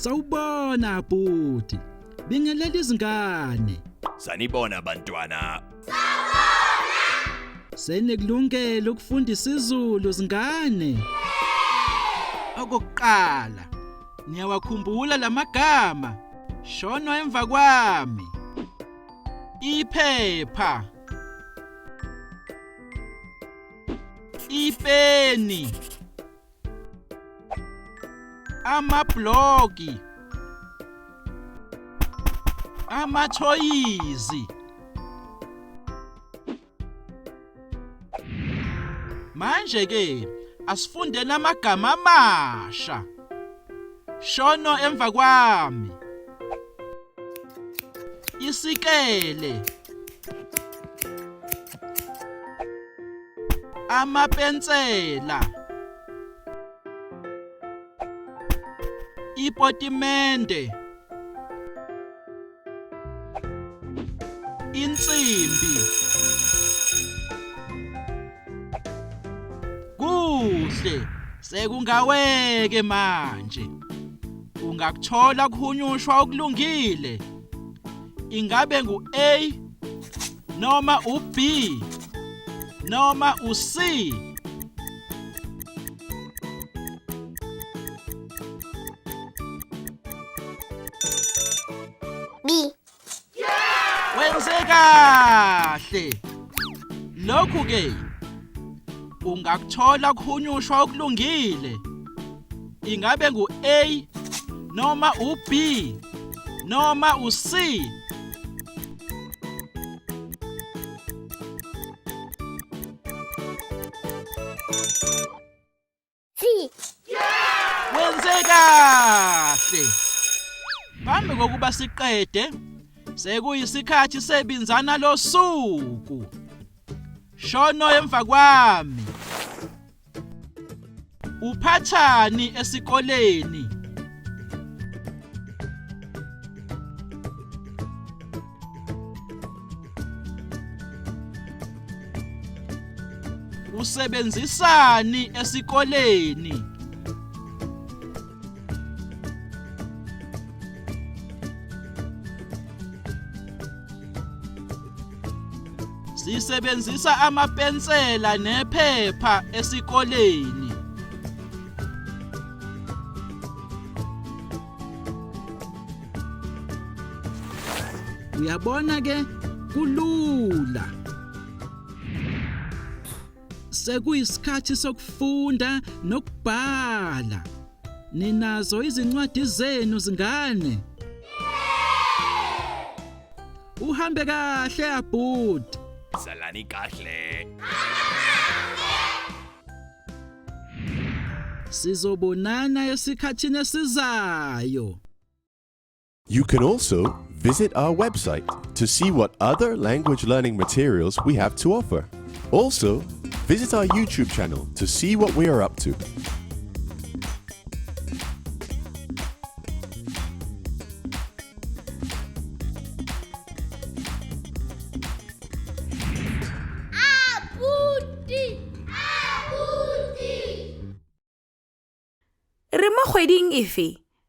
Sawubona Abuti. Bingelela izingane. Sanibona bantwana. Senikulungele ukufunda isiZulu zingane. Okokuqala, niyawakhumbula lamagama. Shono emva kwami. Iphepha. Ipeni. Amablogi. Amathoyizi. Manje ke asifundeni amagama amasha. Shono emva kwami. Isikele. Amapensela. Ipotimende. Insimbi. Kuhle, sekungaweke manje. Ungakuthola kuhunyushwa okulungile. Ingabe ngu-A noma u-B noma u-C. B. Wenze kahle. Lokhu ke ungakuthola kuhunyushwa okulungile. Ingabe ngu-A noma u-B noma u-C. C. Wenze kahle. Phambi kokuba siqede, sekuyisikhathi sebinzana losuku. Shono emva kwami. Uphathani esikoleni? Usebenzisani esikoleni? Sisebenzisa amapensela nephepha esikoleni. Uyabona ke kulula. Sekuyisikhathi sokufunda nokubhala. Ninazo izincwadi zenu zingane? Uhambe kahle Abuti. Salani kahle. Sizobonana esikhathini esizayo. You can also visit our website to see what other language learning materials we have to offer. Also, visit our YouTube channel to see what we are up to. Abuti! Re mo kgweding efe?